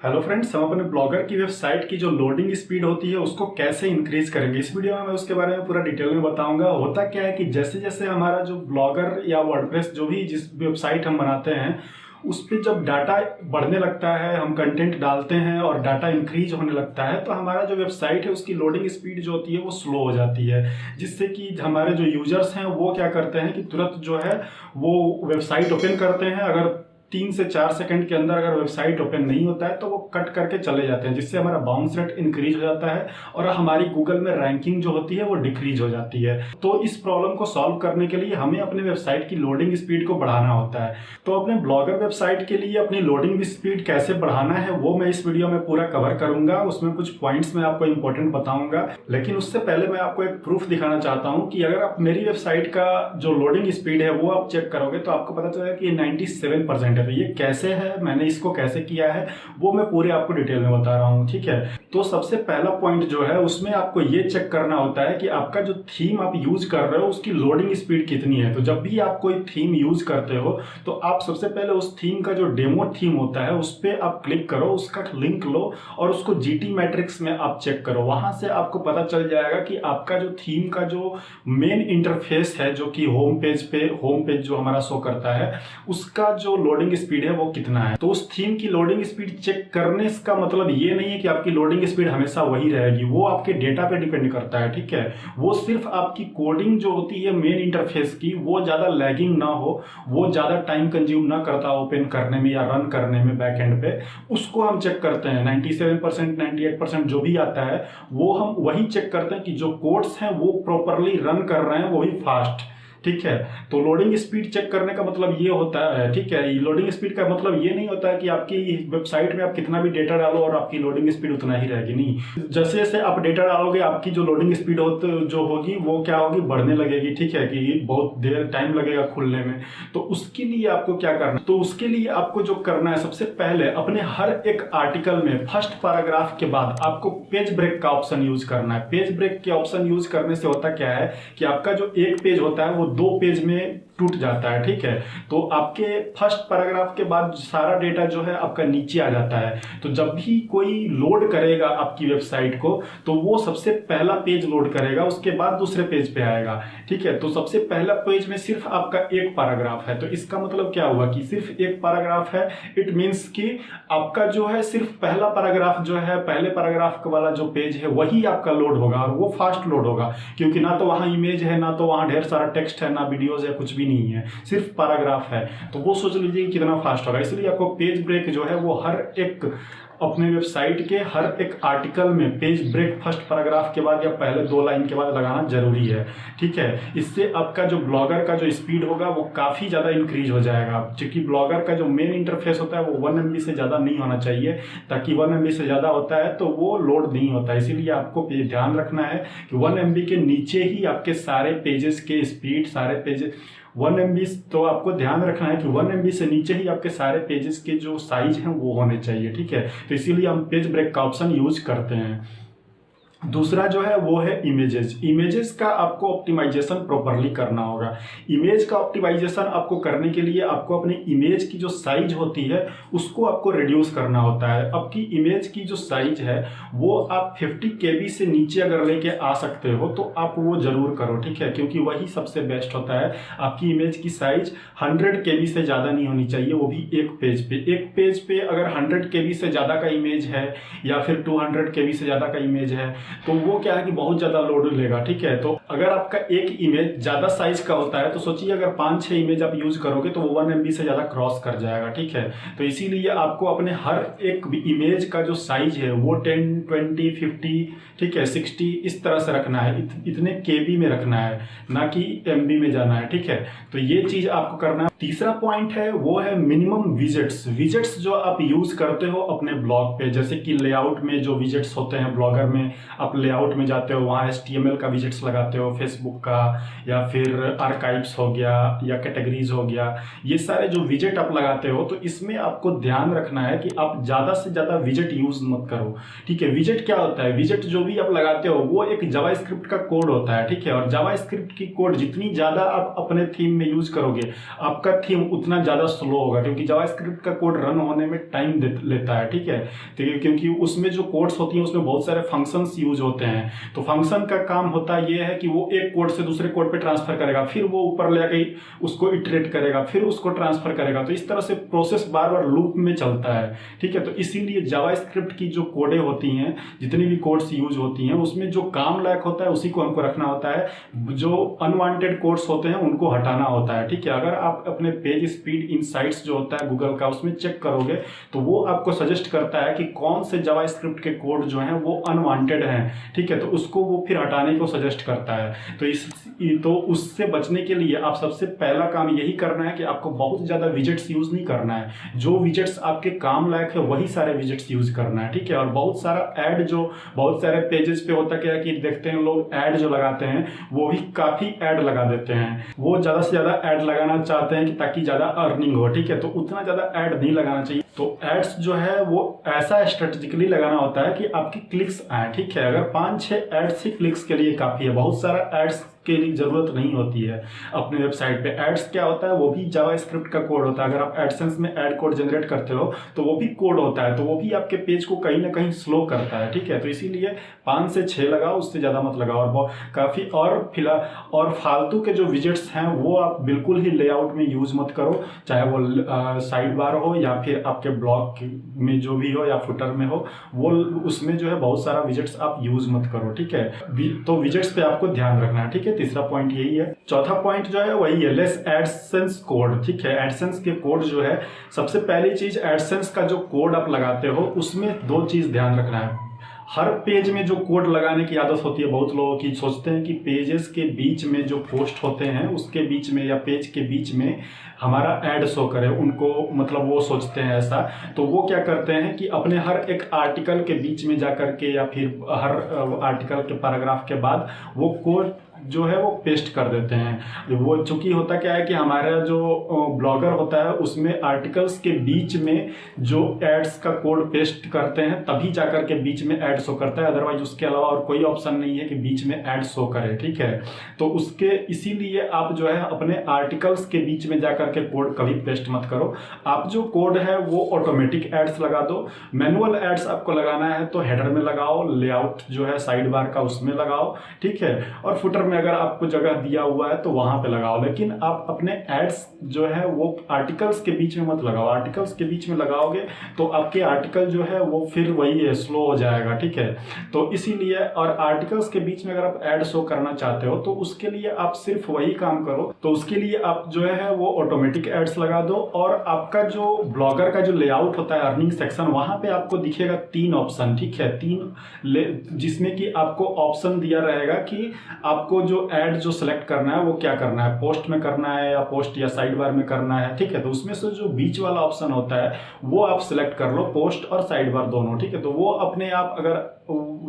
Hello friends, हम अपने blogger की वेबसाइट की जो लोडिंग स्पीड होती है उसको कैसे इंक्रीज करेंगे इस वीडियो में मैं उसके बारे में पूरा डिटेल में बताऊंगा। होता क्या है कि जैसे जैसे हमारा जो ब्लॉगर या वर्डप्रेस जो भी जिस वेबसाइट हम बनाते हैं उस पर जब डाटा बढ़ने लगता है, हम कंटेंट डालते हैं और डाटा इंक्रीज होने लगता है तो हमारा जो वेबसाइट है उसकी लोडिंग स्पीड जो होती है वो स्लो हो जाती है, जिससे कि हमारे जो यूजर्स हैं वो क्या करते हैं कि तुरंत जो है वो वेबसाइट ओपन करते हैं। अगर 3 से 4 सेकंड के अंदर अगर वेबसाइट ओपन नहीं होता है तो वो कट करके चले जाते हैं, जिससे हमारा बाउंस रेट इंक्रीज हो जाता है और हमारी गूगल में रैंकिंग जो होती है वो डिक्रीज हो जाती है। तो इस प्रॉब्लम को सॉल्व करने के लिए हमें अपने वेबसाइट की लोडिंग स्पीड को बढ़ाना होता है। तो अपने ब्लॉगर वेबसाइट के लिए अपनी लोडिंग स्पीड कैसे बढ़ाना है वो मैं इस वीडियो में पूरा कवर करूंगा। उसमें कुछ पॉइंट्स मैं आपको इंपॉर्टेंट बताऊंगा, लेकिन उससे पहले मैं आपको एक प्रूफ दिखाना चाहता हूं कि अगर आप मेरी वेबसाइट का जो लोडिंग स्पीड है वो आप चेक करोगे तो आपको पता चलेगा कि 97% है। तो ये कैसे है, मैंने इसको कैसे किया है वो मैं पूरे आपको डिटेल में बता रहा हूँ, ठीक है। तो सबसे पहला पॉइंट जो है उसमें आपको ये चेक करना होता है कि आपका जो थीम आप यूज कर रहे हो उसकी लोडिंग स्पीड कितनी है। तो जब भी आप कोई थीम यूज करते हो तो आप सबसे पहले उस थीम का जो डेमो थीम होता है उस पर आप क्लिक करो, उसका लिंक लो और उसको जीटी मैट्रिक्स में आप चेक करो। वहां से आपको पता चल जाएगा कि आपका जो थीम का जो मेन इंटरफेस है जो कि होम पेज जो हमारा शो करता है उसका जो लोडिंग स्पीड है वो कितना है। तो उस थीम की लोडिंग स्पीड चेक करने का मतलब ये नहीं है कि आपकी लोडिंग स्पीड हमेशा वही रहेगी, वो आपके डेटा पे डिपेंड करता है, ठीक है। वो सिर्फ आपकी कोडिंग जो होती है मेन इंटरफेस की वो ज्यादा लैगिंग ना हो, वो ज्यादा टाइम कंज्यूम ना करता ओपन करने में या रन करने में बैक एंड पे, उसको हम चेक करते हैं। 97% 98% जो भी आता है वो हम वही चेक करते हैं कि जो कोड्स हैं वो प्रॉपरली रन कर रहे हैं, वो भी फास्ट, ठीक है। तो लोडिंग स्पीड चेक करने का मतलब ये होता है, ठीक है। लोडिंग स्पीड का मतलब ये नहीं होता है कि आपकी वेबसाइट में आप कितना भी डेटा डालो और आपकी लोडिंग स्पीड उतना ही रहेगी, नहीं। जैसे जैसे आप डेटा डालोगे आपकी जो लोडिंग स्पीड जो होगी वो क्या होगी, बढ़ने लगेगी, ठीक है, कि बहुत देर टाइम लगेगा खुलने में। तो उसके लिए आपको क्या करना है, तो उसके लिए आपको जो करना है सबसे पहले अपने हर एक आर्टिकल में फर्स्ट पैराग्राफ के बाद आपको पेज ब्रेक का ऑप्शन यूज करना है। पेज ब्रेक के ऑप्शन यूज करने से होता क्या है कि आपका जो एक पेज होता है वो 2 पेज में टूट जाता है, ठीक है। तो आपके फर्स्ट पैराग्राफ के बाद सारा डेटा जो है आपका नीचे आ जाता है। तो जब भी कोई लोड करेगा आपकी वेबसाइट को तो वो सबसे पहला पेज लोड करेगा, उसके बाद दूसरे पेज पे आएगा, ठीक है। तो सबसे पहला पेज में सिर्फ आपका एक पैराग्राफ है, तो इसका मतलब क्या हुआ कि सिर्फ एक पैराग्राफ है। इट मीन्स कि आपका जो है सिर्फ पहला पैराग्राफ जो है, पहले पैराग्राफ वाला जो पेज है वही आपका लोड होगा और वो फास्ट लोड होगा, क्योंकि ना तो वहां इमेज है, ना तो वहां ढेर सारा टेक्स्ट है, ना वीडियोज है, कुछ भी नहीं है, सिर्फ पैराग्राफ है। तो वो सोच लीजिए कि कितना फास्ट होगा। इसलिए आपको पेज ब्रेक जो है वो हर एक अपने वेबसाइट के हर एक आर्टिकल में पेज ब्रेक फर्स्ट पैराग्राफ के बाद या पहले 2 लाइन के बाद लगाना जरूरी है, ठीक है। इससे आपका जो ब्लॉगर का जो स्पीड होगा वो काफी ज्यादा इंक्रीज हो जाएगा, क्योंकि ब्लॉगर का जो मेन इंटरफेस होता है वो 1 MB से ज्यादा नहीं होना चाहिए, ताकि 1 MB से ज्यादा होता है तो वो लोड नहीं होता है। इसीलिए आपको ध्यान रखना है कि 1 MB के नीचे ही आपके सारे पेजेस के स्पीड, सारे पेज 1 MB, तो आपको ध्यान रखना है कि 1 MB से नीचे ही आपके सारे पेजेस के जो साइज हैं वो होने चाहिए, ठीक है। तो इसीलिए हम पेज ब्रेक का ऑप्शन यूज करते हैं। दूसरा जो है वो है इमेजेस। इमेजेस का आपको ऑप्टिमाइजेशन प्रॉपरली करना होगा। इमेज का ऑप्टिमाइजेशन आपको करने के लिए आपको अपनी इमेज की जो साइज होती है उसको आपको रिड्यूस करना होता है। आपकी इमेज की जो साइज है वो आप 50 KB से नीचे अगर लेके आ सकते हो तो आप वो जरूर करो, ठीक है, क्योंकि वही सबसे बेस्ट होता है। आपकी इमेज की साइज 100 KB से ज़्यादा नहीं होनी चाहिए, वो भी एक पेज पे। एक पेज पे अगर 100 KB से ज़्यादा का इमेज है या फिर 200 KB से ज़्यादा का इमेज है तो वो क्या है कि बहुत ज्यादा लोड लेगा, ठीक है। तो अगर आपका एक इमेज ज्यादा साइज का होता है तो सोचिए अगर 5-6 इमेज आप यूज करोगे तो वो 1 MB से ज्यादा क्रॉस कर जाएगा, ठीक है। तो इसीलिए आपको अपने हर एक इमेज का जो साइज है वो 10, 20, 50, ठीक है, 60 इस तरह से रखना है, इतने KB में रखना है, ना कि MB में जाना है, ठीक है। तो ये चीज आपको करना है। तीसरा पॉइंट है वो है मिनिमम विजेट्स। विजेट्स जो आप यूज करते हो अपने ब्लॉग पे, जैसे कि लेआउट में जो विजेट्स होते हैं ब्लॉगर में, आप लेआउट में जाते हो वहाँ HTML का विजेट्स लगाते हो, फेसबुक का, या फिर आर्काइव्स हो गया या कैटेगरीज हो गया, ये सारे जो विजेट आप लगाते हो तो इसमें आपको ध्यान रखना है कि आप ज्यादा से ज्यादा विजेट यूज मत करो, ठीक है। विजेट क्या होता है, विजेट जो भी आप लगाते हो वो एक जावास्क्रिप्ट का कोड होता है, ठीक है। और जावास्क्रिप्ट की कोड जितनी ज्यादा आप अपने थीम में यूज करोगे आपका का थीम उतना ज़्यादा स्लो होगा, क्योंकि जावास्क्रिप्ट का कोड रन होने में टाइम लेता है, ठीक है। तो क्योंकि उसमें जो कोड्स होती हैं उसमें बहुत सारे फंक्शंस यूज होते हैं, तो फंक्शन का काम होता ये है कि वो एक कोड से दूसरे कोड पे ट्रांसफर करेगा, फिर वो ऊपर ले गई उसको इटरेट करेगा, फिर उसको ट्रांसफर करेगा, तो इस तरह से प्रोसेस बार बार लूप में चलता है, ठीक है। तो इसीलिए जावास्क्रिप्ट की जो कोडें होती हैं, जितनी भी कोड्स यूज होती हैं, उसमें जो काम लायक होता है उसी को हमको रखना होता है, जो अनवांटेड कोड्स होते हैं उनको हटाना होता है, ठीक है। अगर आप अपने पेज स्पीड इनसाइट्स जो होता है गूगल का उसमें चेक करोगे तो वो आपको सजेस्ट करता है कि कौन से जावास्क्रिप्ट के कोड जो हैं वो अनवांटेड हैं, ठीक है, तो उसको वो फिर हटाने को सजेस्ट करता है। तो उससे बचने के लिए आप सबसे पहला काम यही करना है कि आपको बहुत ज़्यादा विजेट्स यूज़ नहीं करना है, जो विजेट्स आपके काम लायक है वही सारे विजेट्स यूज़ करना है, ठीक है। और बहुत सारा ऐड जो बहुत सारे पेजेस पे होता क्या है कि देखते हैं लोग ऐड जो लगाते हैं वो भी काफ़ी ऐड लगा देते हैं, वो ज़्यादा से ज़्यादा ऐड लगाना चाहते हैं कि ताकि ज़्यादा अर्निंग हो, ठीक है, तो उतना ज़्यादा ऐड नहीं लगाना चाहिए। तो एड्स जो है वो ऐसा स्ट्रेटेजिकली लगाना होता है कि आपकी क्लिक्स आए, ठीक है। अगर 5-6 एड्स ही क्लिक्स के लिए काफ़ी है, बहुत सारा एड्स के लिए ज़रूरत नहीं होती है अपने वेबसाइट पे। एड्स क्या होता है, वो भी जावास्क्रिप्ट का कोड होता है। अगर आप एडसेंस में ऐड कोड जनरेट करते हो तो वो भी कोड होता है, तो वो भी आपके पेज को कहीं ना कहीं स्लो करता है, ठीक है। तो इसीलिए 5 से 6 लगाओ, उससे ज़्यादा मत लगाओ। और काफ़ी और फालतू के जो विजेट्स हैं वो आप बिल्कुल ही लेआउट में यूज़ मत करो, चाहे वो साइड बार हो या फिर आपके ब्लॉग में जो भी हो या फुटर में हो, वो उसमें जो है बहुत सारा विजेट्स आप यूज़ मत करो, ठीक है। तो विजेट्स पे आपको ध्यान रखना है, ठीक है। तीसरा पॉइंट यही है। चौथा पॉइंट जो है वही है लेस एडसेंस कोड, ठीक है। एडसेंस के कोड जो है, सबसे पहली चीज एडसेंस का जो कोड आप लगाते हो उसमें 2 चीज ध्यान रखना है। हर पेज में जो कोड लगाने की आदत होती है बहुत लोगों की, सोचते हैं कि पेजेस के बीच में जो पोस्ट होते हैं उसके बीच में या पेज के बीच में हमारा ऐड शो करे, उनको मतलब वो सोचते हैं ऐसा। तो वो क्या करते हैं कि अपने हर एक आर्टिकल के बीच में जा करके या फिर हर आर्टिकल के पैराग्राफ के बाद वो कोड जो है वो पेस्ट कर देते हैं। वो चूंकि होता क्या है कि हमारा जो ब्लॉगर होता है उसमें आर्टिकल्स के बीच में जो एड्स का कोड पेस्ट करते हैं तभी जाकर के बीच में ऐड शो करता है, अदरवाइज उसके अलावा और कोई ऑप्शन नहीं है कि बीच में ऐड शो करे, ठीक है। तो उसके इसीलिए आप जो है अपने आर्टिकल्स के बीच में जाकर के कोड कभी पेस्ट मत करो। आप जो कोड है वो ऑटोमेटिक एड्स लगा दो। मैनुअल एड्स आपको लगाना है तो हेडर में लगाओ, लेआउट जो है साइड बार का उसमें लगाओ, ठीक है। और फुटर में अगर आपको जगह दिया हुआ है तो वहां पे लगाओ, लेकिन आप अपने एड्स जो है वो आर्टिकल्स के बीच में मत लगाओ। आर्टिकल्स के बीच में लगाओगे तो आपके आर्टिकल जो है वो फिर वही है, स्लो हो जाएगा, ठीक है। तो इसीलिए, और आर्टिकल्स के बीच में अगर आप एड शो करना चाहते हो तो उसके लिए आप सिर्फ वही काम करो, तो उसके लिए आप जो है वो ऑटोमेटिक एड्स लगा दो। और आपका जो ब्लॉगर का जो लेआउट होता है अर्निंग सेक्शन, वहां पे आपको दिखेगा 3 ऑप्शन, ठीक है, 3 जिसमें कि आपको ऑप्शन दिया रहेगा कि आपको जो ऐड जो सिलेक्ट करना है वो क्या करना है, पोस्ट में करना है या पोस्ट या साइड बार में करना है, ठीक है। तो उसमें से जो बीच वाला ऑप्शन होता है वो आप सिलेक्ट कर लो, पोस्ट और साइड बार दोनों, ठीक है। तो वो अपने आप अगर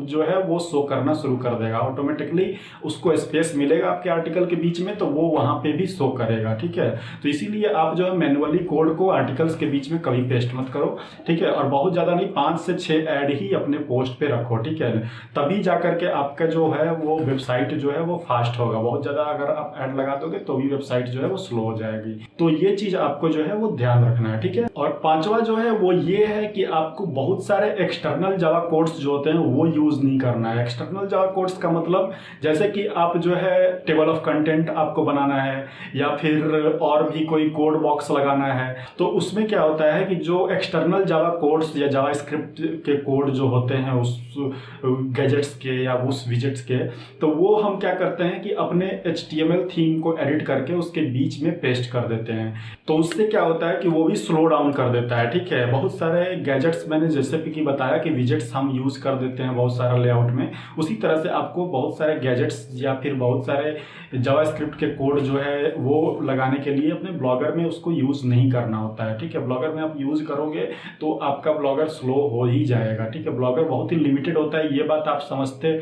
जो है वो शो करना शुरू कर देगा ऑटोमेटिकली, उसको स्पेस मिलेगा आपके आर्टिकल के बीच में तो वो वहां पे भी शो करेगा, ठीक है। तो इसीलिए आप जो है मैनुअली कोड को आर्टिकल्स के बीच में कभी पेस्ट मत करो, ठीक है। और बहुत ज्यादा नहीं, 5 से 6 ऐड ही अपने पोस्ट पे रखो, ठीक है। तभी जाकर के आपका जो है वो वेबसाइट जो है वो फास्ट होगा। बहुत ज्यादा अगर आप ऐड लगा दोगे तो भी वेबसाइट जो है वो स्लो हो जाएगी। तो ये चीज आपको जो है वो ध्यान रखना है, ठीक है। और 5वां जो है वो ये है कि आपको बहुत सारे एक्सटर्नल जावा कोड्स जो होते हैं वो यूज नहीं करना है। एक्सटर्नल जावा कोड्स का मतलब जैसे कि आप जो है टेबल ऑफ कंटेंट आपको बनाना है या फिर और भी कोई कोड बॉक्स लगाना है, तो उसमें क्या होता है कि जो एक्सटर्नल जावा कोड्स या जावास्क्रिप्ट के कोड जो होते हैं उस गैजेट्स के या उस विजेट्स के, तो वो हम क्या करते हैं कि अपने HTML थीम को एडिट करके उसके बीच में पेस्ट कर देते हैं। तो उससे क्या होता है कि वो भी स्लो डाउन कर देता है, ठीक है। बहुत सारे गैजेट्स मैंने जैसे कि बताया कि विजेट्स हम यूज कर देते हैं बहुत सारा लेआउट में, उसी तरह से आपको बहुत सारे गैजेट्स या फिर बहुत सारे जावास्क्रिप्ट के कोड जो है वो लगाने के लिए अपने ब्लॉगर में उसको यूज नहीं करना होता है, ठीक है। ब्लॉगर में आप यूज करोगे तो आपका ब्लॉगर स्लो हो ही जाएगा, ठीक है। ब्लॉगर बहुत ही लिमिटेड होता है, ये बात आप समझते,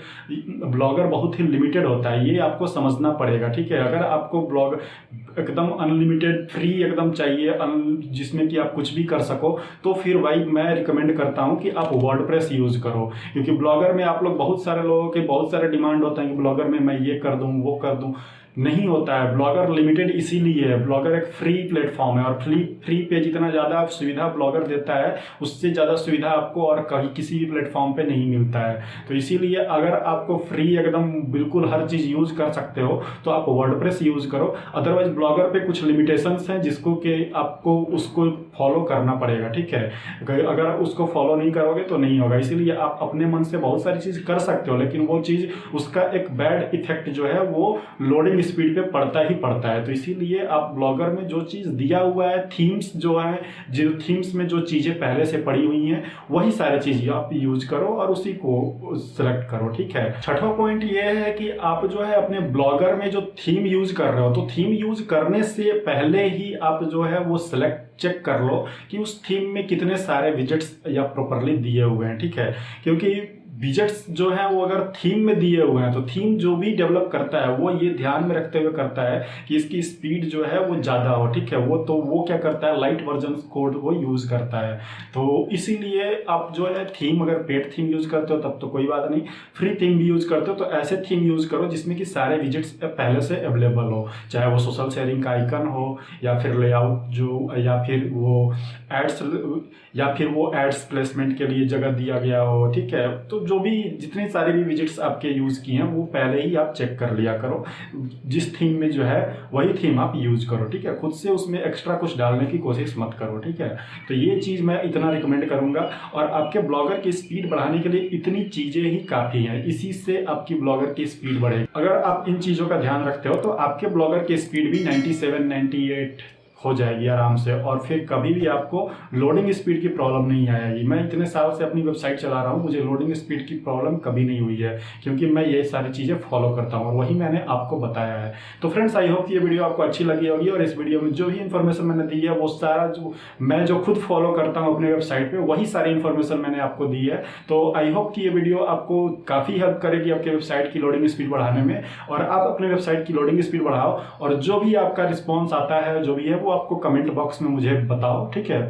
ब्लॉगर बहुत ही लिमिटेड होता है, ये आपको समझना पड़ेगा, ठीक है। अगर आपको ब्लॉग एकदम अनलिमिटेड फ्री एकदम चाहिए जिसमें कि आप कुछ भी कर सको, तो फिर भाई मैं रिकमेंड करता हूं कि आप वर्डप्रेस यूज करो। क्योंकि ब्लॉगर में आप लोग बहुत सारे लोगों के बहुत सारे डिमांड होते हैं कि ब्लॉगर में मैं ये कर दूं वो कर दूं, नहीं होता है। ब्लॉगर लिमिटेड इसीलिए है, ब्लॉगर एक फ्री प्लेटफॉर्म है और फ्री पे जितना ज़्यादा सुविधा ब्लॉगर देता है उससे ज़्यादा सुविधा आपको और कहीं किसी भी प्लेटफॉर्म पे नहीं मिलता है। तो इसीलिए अगर आपको फ्री एकदम बिल्कुल हर चीज़ यूज़ कर सकते हो तो आप वर्डप्रेस यूज़ करो। अदरवाइज ब्लॉगर पे कुछ लिमिटेशंस हैं जिसको कि आपको उसको फॉलो करना पड़ेगा, ठीक है। अगर उसको फॉलो नहीं करोगे तो नहीं होगा। इसीलिए आप अपने मन से बहुत सारी चीज़ कर सकते हो, लेकिन वो चीज़ उसका एक बैड इफेक्ट जो है वो लोडिंग स्पीड पे पड़ता ही पड़ता है। तो इसीलिए आप ब्लॉगर में जो चीज़ दिया हुआ है, थीम्स जो है, जो थीम्स में जो चीज़ें पहले से पड़ी हुई हैं वही सारी चीज़ें आप यूज करो और उसी को सेलेक्ट करो, ठीक है। छठवां पॉइंट ये है कि आप जो है अपने ब्लॉगर में जो थीम यूज कर रहे हो तो थीम यूज करने से पहले ही आप जो है वो सेलेक्ट चेक कर लो कि उस थीम में कितने सारे विजेट्स या प्रॉपरली दिए हुए हैं, ठीक है। क्योंकि विजेट्स जो है वो अगर थीम में दिए हुए हैं तो थीम जो भी डेवलप करता है वो ये ध्यान में रखते हुए करता है कि इसकी स्पीड जो है वो ज़्यादा हो, ठीक है। वो क्या करता है, लाइट वर्जन कोड वो यूज़ करता है। तो इसीलिए आप जो है थीम, अगर पेड थीम यूज़ करते हो तब तो कोई बात नहीं, फ्री थीम भी यूज़ करते हो तो ऐसे थीम यूज़ करो जिसमें कि सारे विजेट्स पहले से अवेलेबल हो, चाहे वो सोशल शेयरिंग का आइकन हो या फिर लेआउट जो, या फिर वो एड्स प्लेसमेंट के लिए जगह दिया गया हो, ठीक है। तो जो भी जितने सारे भी विजेट्स आपके यूज़ किए हैं वो पहले ही आप चेक कर लिया करो। जिस थीम में जो है वही थीम आप यूज़ करो, ठीक है। खुद से उसमें एक्स्ट्रा कुछ डालने की कोशिश मत करो, ठीक है। तो ये चीज़ मैं इतना रिकमेंड करूँगा और आपके ब्लॉगर की स्पीड बढ़ाने के लिए इतनी चीज़ें ही काफ़ी हैं। इसी से आपकी ब्लॉगर की स्पीड बढ़ेगी। अगर आप इन चीज़ों का ध्यान रखते हो तो आपके ब्लॉगर की स्पीड भी 97, 98 हो जाएगी आराम से, और फिर कभी भी आपको लोडिंग स्पीड की प्रॉब्लम नहीं आएगी। मैं इतने साल से अपनी वेबसाइट चला रहा हूँ, मुझे लोडिंग स्पीड की प्रॉब्लम कभी नहीं हुई है क्योंकि मैं ये सारी चीज़ें फॉलो करता हूँ और वही मैंने आपको बताया है। तो फ्रेंड्स, आई होप कि ये वीडियो आपको अच्छी लगी होगी और इस वीडियो में जो भी इन्फॉर्मेशन मैंने दी है वो सारा जो खुद फॉलो करता हूँ अपने वेबसाइट पर वही सारी इन्फॉर्मेशन मैंने आपको दी है। तो आई होप कि ये वीडियो आपको काफ़ी हेल्प करेगी आपके वेबसाइट की लोडिंग स्पीड बढ़ाने में, और आप अपने वेबसाइट की लोडिंग स्पीड बढ़ाओ और जो भी आपका रिस्पॉन्स आता है जो भी है वो आपको कमेंट बॉक्स में मुझे बताओ, ठीक है।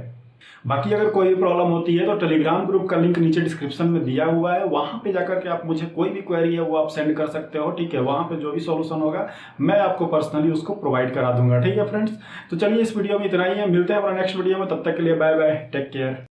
बाकी अगर कोई प्रॉब्लम होती है तो टेलीग्राम ग्रुप का लिंक नीचे डिस्क्रिप्शन में दिया हुआ है, वहां पे जाकर के आप मुझे कोई भी क्वेरी है वो आप सेंड कर सकते हो, ठीक है। वहां पे जो भी सॉल्यूशन होगा मैं आपको पर्सनली उसको प्रोवाइड करा दूंगा, ठीक है फ्रेंड्स। तो चलिए इस वीडियो में इतना ही है, मिलते हैं अपना नेक्स्ट वीडियो में, तब तक के लिए बाय बाय, टेक केयर।